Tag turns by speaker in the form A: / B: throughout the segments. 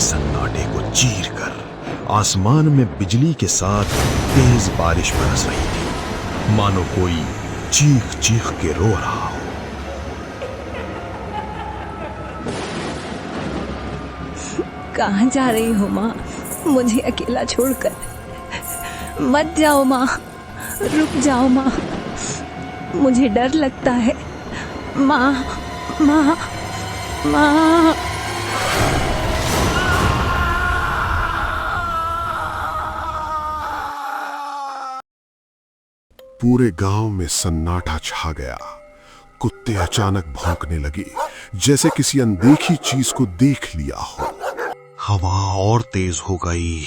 A: सन्नाटे को चीरकर आसमान में बिजली के साथ तेज बारिश बरस रही थी, मानो कोई चीख चीख के रो रहा हो।
B: कहाँ जा रही हो माँ? मुझे अकेला छोड़कर मत जाओ माँ, रुक जाओ माँ, मुझे डर लगता है माँ, माँ, माँ।
C: पूरे गांव में सन्नाटा छा गया। कुत्ते अचानक भौंकने लगे, जैसे किसी अनदेखी चीज को देख लिया हो।
A: हवा और तेज हो गई,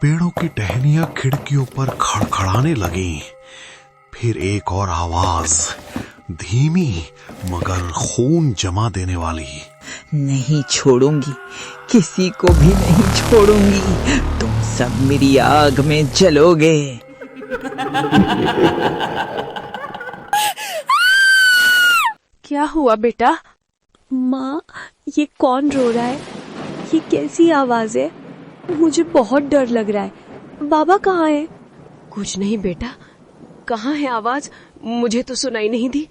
A: पेड़ों की टहनियां खिड़कियों पर खड़खड़ाने लगी। फिर एक और आवाज, धीमी मगर खून जमा देने वाली।
D: नहीं छोड़ूंगी, किसी को भी नहीं छोड़ूंगी, तुम सब मेरी आग में जलोगे।
E: क्या हुआ बेटा?
B: माँ, ये कौन रो रहा है? ये कैसी आवाज है? मुझे बहुत डर लग रहा है। बाबा कहाँ है?
E: कुछ नहीं बेटा, कहाँ है आवाज? मुझे तो सुनाई नहीं दी।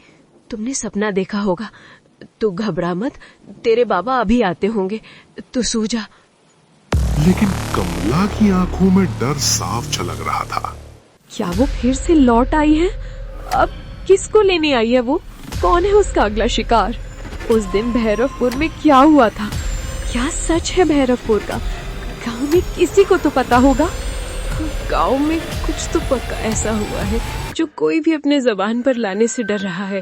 E: तुमने सपना देखा होगा। तू घबरा मत, तेरे बाबा अभी आते होंगे, तू सो जा।
C: लेकिन कमला की आंखों में डर साफ झलक रहा था।
E: क्या वो फिर से लौट आई है? अब किसको लेने आई है वो? कौन है उसका अगला शिकार? उस दिन भैरवपुर में क्या हुआ था? क्या सच है भैरवपुर का? गांव में किसी को तो पता होगा। गांव में कुछ तो पक्का ऐसा हुआ है जो कोई भी अपने जबान पर लाने से डर रहा है।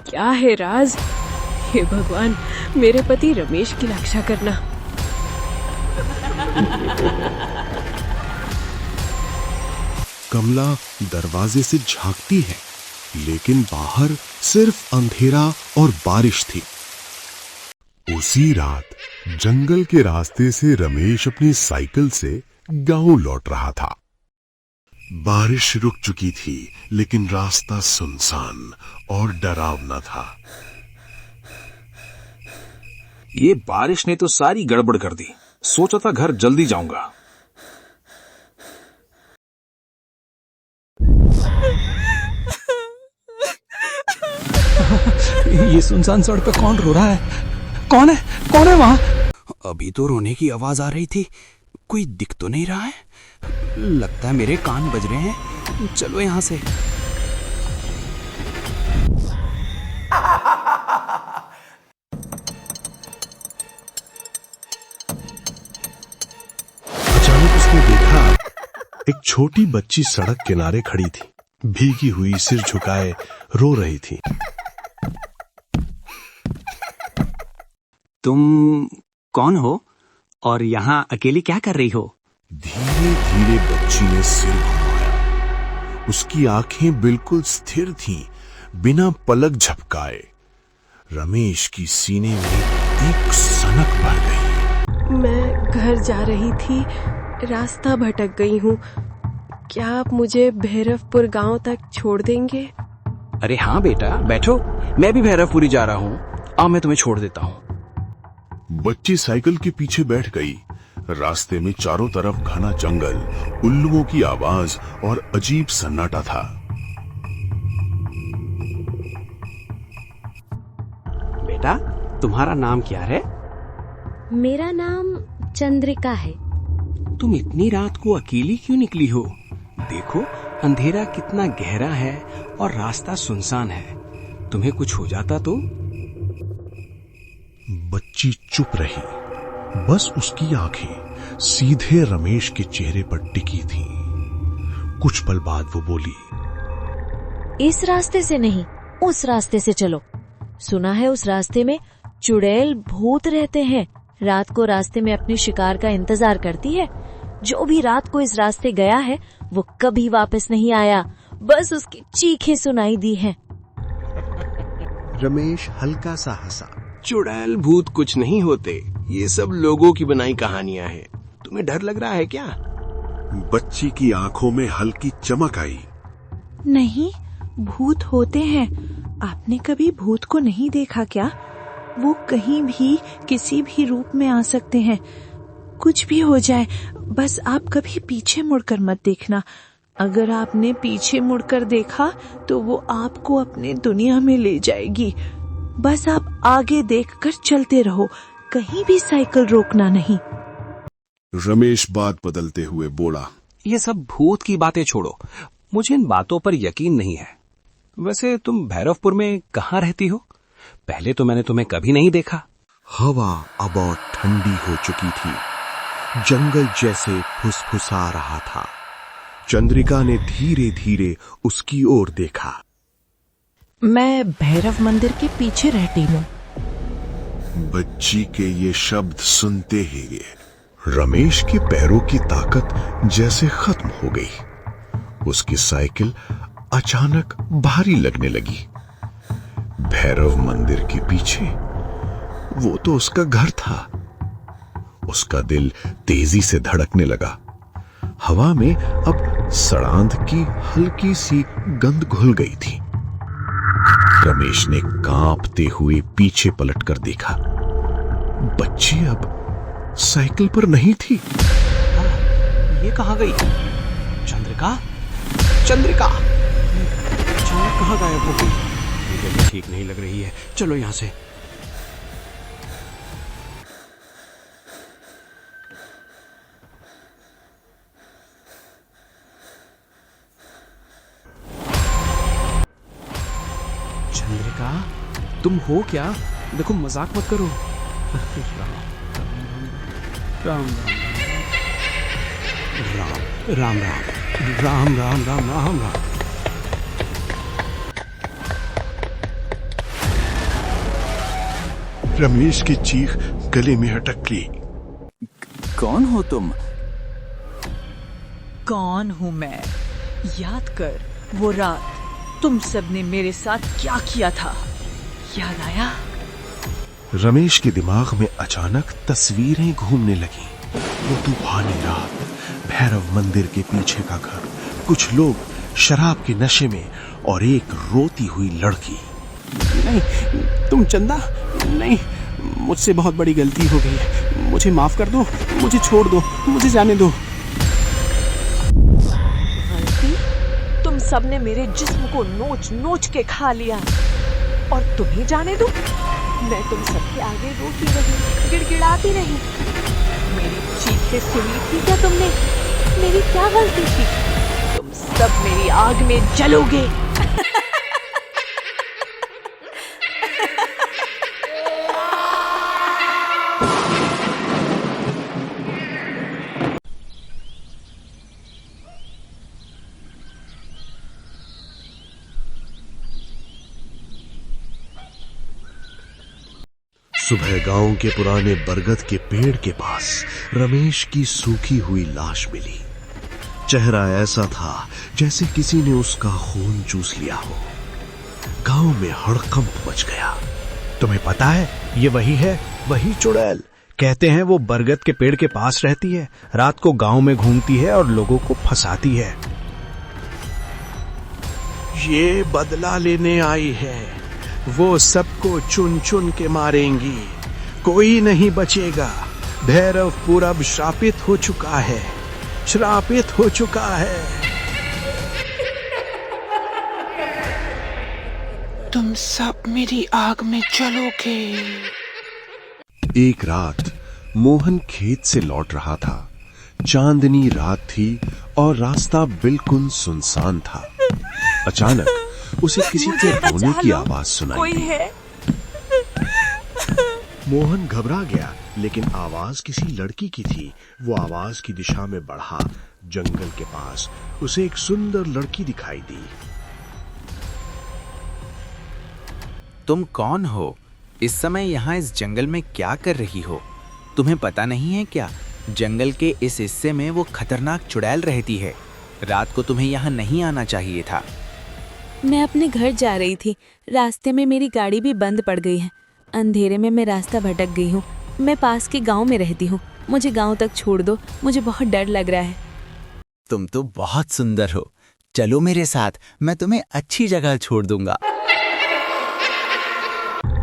E: क्या है राज? हे भगवान, मेरे पति रमेश की रक्षा करना।
C: कमला दरवाजे से झांकती है, लेकिन बाहर सिर्फ अंधेरा और बारिश थी। उसी रात जंगल के रास्ते से रमेश अपनी साइकिल से गांव लौट रहा था। बारिश रुक चुकी थी, लेकिन रास्ता सुनसान और डरावना था।
F: ये बारिश ने तो सारी गड़बड़ कर दी। सोचा था घर जल्दी जाऊंगा।
G: ये सुनसान सड़क पे कौन रो रहा है? कौन है? कौन है वहां?
H: अभी तो रोने की आवाज आ रही थी, कोई दिख तो नहीं रहा है। लगता है मेरे कान बज रहे हैं। चलो यहां से।
A: अचानक उसने देखा एक छोटी बच्ची सड़क किनारे खड़ी थी, भीगी हुई, सिर झुकाए रो रही थी।
H: तुम कौन हो और यहाँ अकेली क्या कर रही हो?
C: धीरे धीरे बच्ची ने सिर घुमाया। उसकी आंखें बिल्कुल स्थिर थीं, बिना पलक झपकाए। रमेश की सीने में एक सनक भर गई।
E: मैं घर जा रही थी, रास्ता भटक गई हूँ। क्या आप मुझे भैरवपुर गांव तक छोड़ देंगे?
H: अरे हाँ बेटा, बैठो, मैं भी भैरवपुरी जा रहा हूँ। आओ, मैं तुम्हें छोड़ देता हूँ।
C: बच्ची साइकिल के पीछे बैठ गई। रास्ते में चारों तरफ घना जंगल, उल्लुओं की आवाज और अजीब सन्नाटा था।
H: बेटा, तुम्हारा नाम क्या है?
I: मेरा नाम चंद्रिका है।
H: तुम इतनी रात को अकेली क्यों निकली हो? देखो, अंधेरा कितना गहरा है और रास्ता सुनसान है। तुम्हें कुछ हो जाता तो?
A: बच्ची चुप रही, बस उसकी आंखें सीधे रमेश के चेहरे पर टिकी थीं। कुछ पल बाद वो बोली,
I: इस रास्ते से नहीं, उस रास्ते से चलो। सुना है उस रास्ते में चुड़ैल भूत रहते हैं। रात को रास्ते में अपने शिकार का इंतजार करती है। जो भी रात को इस रास्ते गया है वो कभी वापस नहीं आया, बस उसकी चीखें सुनाई दी हैं।
J: रमेश हल्का सा हंसा।
K: चुड़ैल भूत कुछ नहीं होते, ये सब लोगों की बनाई कहानियां हैं। तुम्हें डर लग रहा है क्या?
C: बच्ची की आंखों में हल्की चमक आई।
B: नहीं, भूत होते हैं। आपने कभी भूत को नहीं देखा क्या? वो कहीं भी किसी भी रूप में आ सकते हैं।
D: कुछ भी हो जाए, बस आप कभी पीछे मुड़कर मत देखना। अगर आपने पीछे मुड़कर देखा तो वो आपको अपने दुनिया में ले जाएगी। बस आप आगे देखकर चलते रहो, कहीं भी साइकिल रोकना नहीं।
C: रमेश बात बदलते हुए बोला,
H: ये सब भूत की बातें छोड़ो, मुझे इन बातों पर यकीन नहीं है। वैसे तुम भैरवपुर में कहाँ रहती हो? पहले तो मैंने तुम्हें कभी नहीं देखा।
A: हवा अब और ठंडी हो चुकी थी। जंगल जैसे फुसफुसा रहा था। चंद्रिका ने धीरे धीरे उसकी ओर देखा।
D: मैं भैरव मंदिर के पीछे रहती हूँ।
C: बच्ची के ये शब्द सुनते ही रमेश के पैरों की ताकत जैसे खत्म हो गई। उसकी साइकिल अचानक भारी लगने लगी। भैरव मंदिर के पीछे वो तो उसका घर था। उसका दिल तेजी से धड़कने लगा। हवा में अब सड़ांध की हल्की सी गंध घुल गई थी। रमेश ने कांपते हुए पीछे पलटकर देखा। बच्ची अब साइकिल पर नहीं थी।
H: ये कहाँ गई? चंद्रिका, चंद्रिका, अचानक कहाँ गायब हो गई? ये जगह ठीक नहीं लग रही है, चलो यहां से। चंद्रिका, तुम हो क्या? देखो मजाक मत करो। राम राम राम राम राम राम राम राम राम।
C: रमेश की चीख गले में अटक ली।
G: कौन हो तुम?
D: कौन हूँ मैं? याद कर वो रात तुम सबने मेरे साथ क्या किया था, याद आया?
A: रमेश के दिमाग में अचानक तस्वीरें घूमने लगीं। वो तूफानी रात, भैरव मंदिर के पीछे का घर, कुछ लोग शराब के नशे में और एक रोती हुई लड़की।
H: नहीं, तुम चंदा? नहीं, मुझसे बहुत बड़ी गलती हो गई है, मुझे माफ कर दो, मुझे छोड़ दो, मुझे जाने दो।
D: गलती? तुम सबने मेरे जिस्म को नोच नोच के खा लिया और तुम्हें जाने दो? मैं तुम सबके आगे रोती रही, गिड़गिड़ाती रही। मेरी चीखें सुनी थी क्या तुमने? मेरी क्या गलती थी? तुम सब मेरी आग में जलोगे।
A: सुबह गांव के पुराने बरगद के पेड़ के पास रमेश की सूखी हुई लाश मिली। चेहरा ऐसा था जैसे किसी ने उसका खून चूस लिया हो। गांव में हड़कंप मच गया।
F: तुम्हें पता है ये वही है, वही चुड़ैल। कहते हैं वो बरगद के पेड़ के पास रहती है, रात को गांव में घूमती है और लोगों को फंसाती है।
K: ये बदला लेने आई है। वो सबको चुन चुन के मारेंगी, कोई नहीं बचेगा। भैरवपुर अब श्रापित हो चुका है, श्रापित हो चुका है। तुम सब मेरी आग में जलोगे।
A: एक रात मोहन खेत से लौट रहा था। चांदनी रात थी और रास्ता बिल्कुल सुनसान था। अचानक उसे किसी के रोने की आवाज सुनाई
D: कोई
A: दी।
D: है?
A: मोहन घबरा गया, लेकिन आवाज किसी लड़की की थी। वो आवाज की दिशा में बढ़ा। जंगल के पास उसे एक सुंदर लड़की दिखाई दी।
J: तुम कौन हो? इस समय यहाँ इस जंगल में क्या कर रही हो? तुम्हें पता नहीं है क्या, जंगल के इस हिस्से में वो खतरनाक चुड़ैल रहती है। रात को तुम्हें यहाँ नहीं आना चाहिए था।
I: मैं अपने घर जा रही थी, रास्ते में मेरी गाड़ी भी बंद पड़ गई है। अंधेरे में मैं रास्ता भटक गई हूँ। मैं पास के गांव में रहती हूँ, मुझे गांव तक छोड़ दो, मुझे बहुत डर लग रहा है।
J: तुम तो बहुत सुंदर हो, चलो मेरे साथ, मैं तुम्हें अच्छी जगह छोड़ दूंगा।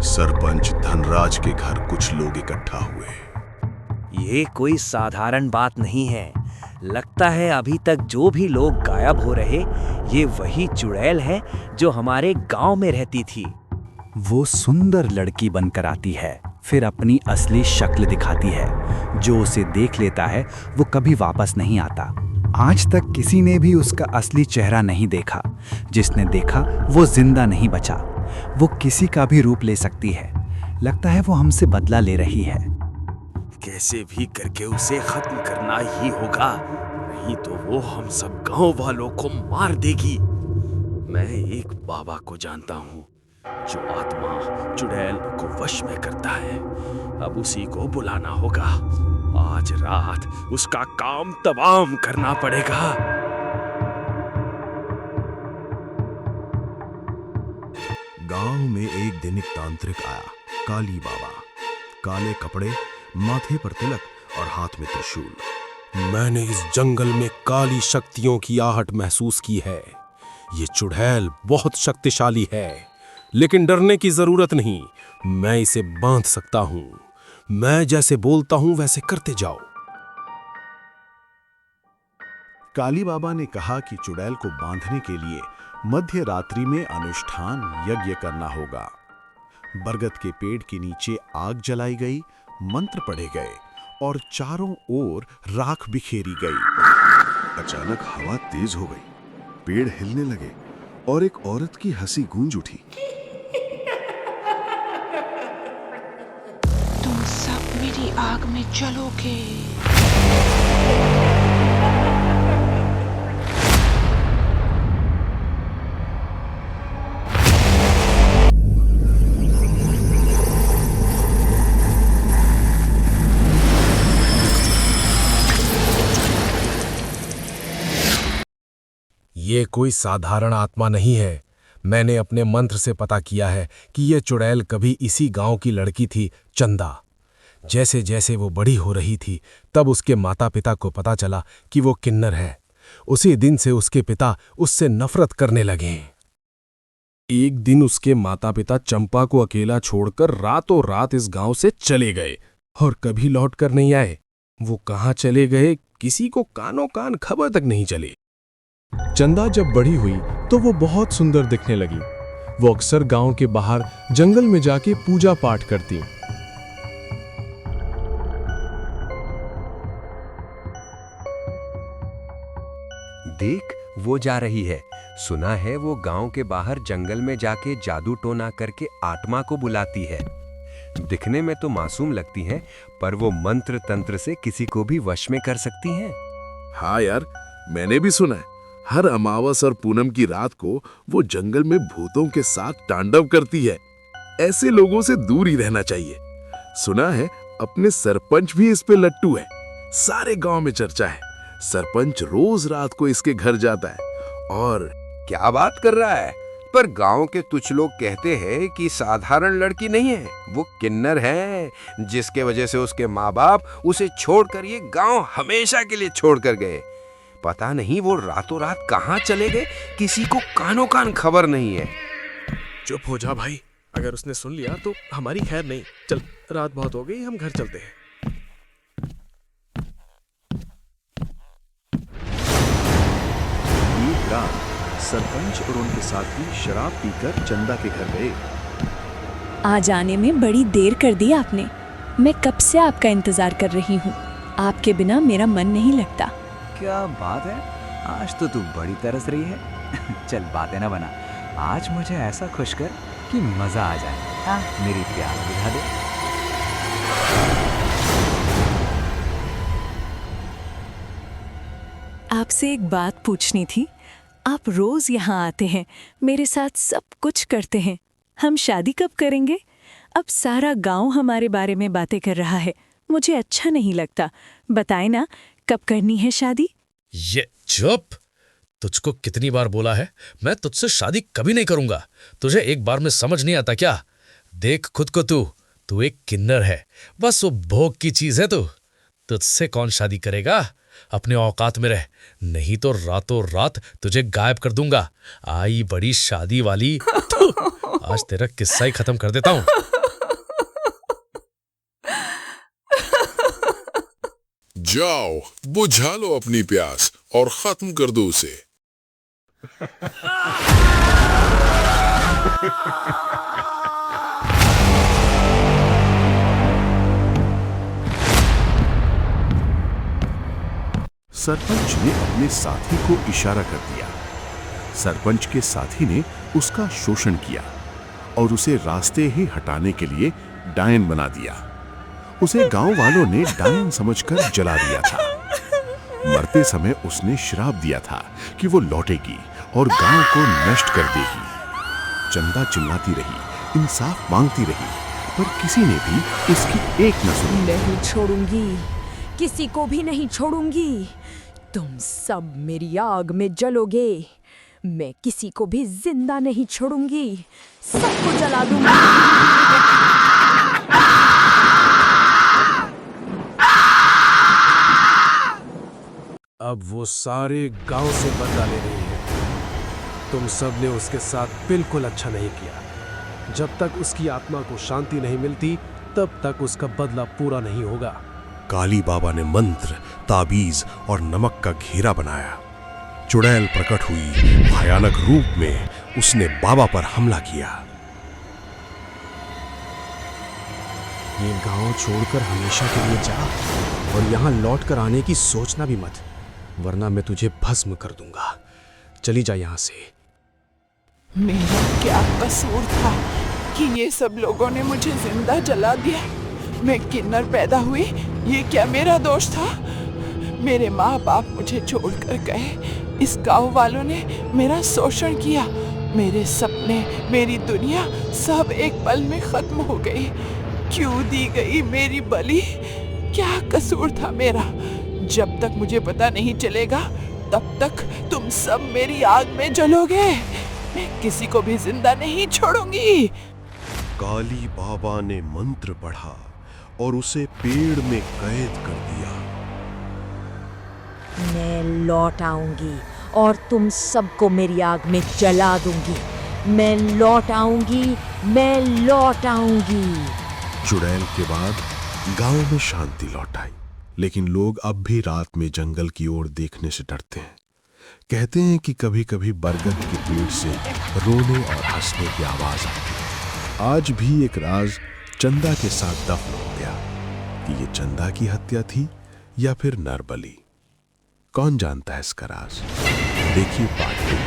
C: सरपंच धनराज के घर कुछ लोग इकट्ठा हुए।
L: ये कोई साधारण बात नहीं है। लगता है अभी तक जो भी लोग गायब हो रहे, ये वही चुड़ैल है जो हमारे गांव में रहती थी।
M: वो सुंदर लड़की बनकर आती है, फिर अपनी असली शक्ल दिखाती है। जो उसे देख लेता है वो कभी वापस नहीं आता। आज तक किसी ने भी उसका असली चेहरा नहीं देखा। जिसने देखा वो जिंदा नहीं बचा। वो किसी का भी रूप ले सकती है। लगता है वो हमसे बदला ले रही है।
K: कैसे भी करके उसे खत्म करना ही होगा, नहीं तो वो हम सब गांव वालों को मार देगी। मैं एक बाबा को जानता हूँ जो आत्मा चुड़ैल को वश में करता है। अब उसी को बुलाना होगा। आज रात उसका काम तमाम करना पड़ेगा।
C: गांव में एक दिन एक तांत्रिक आया, काली बाबा। काले कपड़े, माथे पर तिलक और हाथ में त्रिशूल।
K: मैंने इस जंगल में काली शक्तियों की आहट महसूस की है। ये चुड़ैल बहुत शक्तिशाली है, लेकिन डरने की जरूरत नहीं। मैं इसे बांध सकता हूं। मैं जैसे बोलता हूं वैसे करते जाओ।
C: काली बाबा ने कहा कि चुड़ैल को बांधने के लिए मध्य रात्रि में अनुष्ठान यज्ञ करना होगा। बरगद के पेड़ के नीचे आग जलाई गई, मंत्र पढ़े गए और चारों ओर राख बिखेरी गई। अचानक हवा तेज हो गई, पेड़ हिलने लगे और एक औरत की हंसी गूंज उठी।
N: तुम सब मेरी आग में जलोगे।
K: ये कोई साधारण आत्मा नहीं है। मैंने अपने मंत्र से पता किया है कि यह चुड़ैल कभी इसी गांव की लड़की थी, चंदा। जैसे जैसे वो बड़ी हो रही थी, तब उसके माता पिता को पता चला कि वो किन्नर है। उसी दिन से उसके पिता उससे नफरत करने लगे। एक दिन उसके माता पिता चंपा को अकेला छोड़कर रातों रात इस गांव से चले गए और कभी लौट कर नहीं आए। वो कहाँ चले गए, किसी को कानों कान खबर तक नहीं चली।
O: चंदा जब बड़ी हुई तो वो बहुत सुंदर दिखने लगी। वो अक्सर गांव के बाहर जंगल में जाके पूजा पाठ करती।
P: देख, वो जा रही है। सुना है वो गांव के बाहर जंगल में जाके जादू टोना करके आत्मा को बुलाती है। दिखने में तो मासूम लगती है, पर वो मंत्र तंत्र से किसी को भी वश में कर सकती है।
C: हाँ यार, मैंने भी सुना है। हर अमावस और पूनम की रात को वो जंगल में भूतों के साथ तांडव करती है। ऐसे लोगों से दूर ही रहना चाहिए। सुना है अपने सरपंच भी इस पे लट्टू है। सारे गांव में चर्चा है। सरपंच रोज रात को इसके घर जाता है और
P: क्या बात कर रहा है? पर गांव के कुछ लोग कहते हैं कि साधारण लड़की नहीं है, वो किन्नर है, जिसके वजह से उसके माँ बाप उसे छोड़कर ये गांव हमेशा के लिए छोड़कर गए। पता नहीं वो रातों रात कहाँ चले गए, किसी को कानों कान खबर नहीं है।
K: चुप हो जा भाई, अगर उसने सुन लिया तो हमारी खैर नहीं। चल, रात बहुत हो गई, हम घर चलते हैं।
C: एक रात सरपंच और उनके साथी शराब पीकर चंदा के घर गए।
B: आज आने में बड़ी देर कर दी आपने। मैं कब से आपका इंतजार कर रही हूँ। आपके बिना मेरा मन नहीं लगता।
M: क्या बात है, आज तो तू बड़ी तरस रही है। चल बातें ना बना, आज मुझे ऐसा खुश कर कि मजा आ जाए। हाँ, मेरी प्यास बुझा दे।
Q: आपसे एक बात पूछनी थी। आप रोज यहाँ आते हैं, मेरे साथ सब कुछ करते हैं। हम शादी कब करेंगे? अब सारा गांव हमारे बारे में बातें कर रहा है। मुझे अच्छा नहीं लगता। बताए ना, कब करनी है शादी?
R: ये चुप! तुझको कितनी बार बोला है, मैं तुझसे शादी कभी नहीं करूंगा। तुझे एक बार में समझ नहीं आता क्या? देख खुद को, तू एक किन्नर है, बस वो भोग की चीज है। तू तुझसे कौन शादी करेगा? अपने औकात में रह, नहीं तो रातों रात तुझे गायब कर दूंगा। आई बड़ी शादी वाली। आज तेरा किस्सा ही खत्म कर देता हूं।
C: जाओ बुझा लो अपनी प्यास और खत्म कर दो उसे। सरपंच ने अपने साथी को इशारा कर दिया। सरपंच के साथी ने उसका शोषण किया और उसे रास्ते ही हटाने के लिए डायन बना दिया। उसे गांव वालों ने डायन समझकर जला दिया था। मरते समय उसने श्राप दिया था कि वो लौटेगी और गांव को नष्ट कर देगी। चंदा चिल्लाती रही, इंसाफ मांगती रही, पर किसी ने भी उसकी एक न सुनी।
D: नहीं छोड़ूंगी, किसी को भी नहीं छोड़ूंगी। तुम सब मेरी आग में जलोगे। मैं किसी को भी जिंदा नहीं छोड़ूंगी, सबको जला दूंगी।
K: अब वो सारे गांव से बदला ले रही है। तुम सब ने उसके साथ बिल्कुल अच्छा नहीं किया। जब तक उसकी आत्मा को शांति नहीं मिलती तब तक उसका बदला पूरा नहीं होगा।
C: काली बाबा ने मंत्र, ताबीज और नमक का घेरा बनाया। चुड़ैल प्रकट हुई। भयानक रूप में उसने बाबा पर हमला किया।
K: ये गांव छोड़कर हमेशा के लिए जा और यहाँ लौट कर आने की सोचना भी मत, वरना मैं तुझे भस्म कर दूंगा। चली जा यहाँ से।
N: मेरा क्या कसूर था कि ये सब लोगों ने मुझे जिंदा जला दिया? मैं किन्नर पैदा हुई, ये क्या मेरा दोष था? मेरे माँ बाप मुझे छोड़कर गए। इस गांव वालों ने मेरा शोषण किया। मेरे सपने, मेरी दुनिया सब एक पल में खत्म हो गई। क्यों दी गई मेरी बलि? क्या कसूर था मेरा? जब तक मुझे पता नहीं चलेगा तब तक तुम सब मेरी आग में जलोगे। मैं किसी को भी जिंदा नहीं छोड़ूंगी।
C: काली बाबा ने मंत्र पढ़ा और उसे पेड़ में कैद कर दिया।
D: मैं लौट आऊंगी और तुम सबको मेरी आग में जला दूंगी। मैं लौट आऊंगी, मैं लौट आऊंगी।
C: चुड़ैल के बाद गांव में शांति लौट आई, लेकिन लोग अब भी रात में जंगल की ओर देखने से डरते हैं। कहते हैं कि कभी कभी बरगद के पेड़ से रोने और हंसने की आवाज आती है। आज भी एक राज चंदा के साथ दफन हो गया कि ये चंदा की हत्या थी या फिर नरबली। कौन जानता है इसका राज? देखिए पार्ट 2।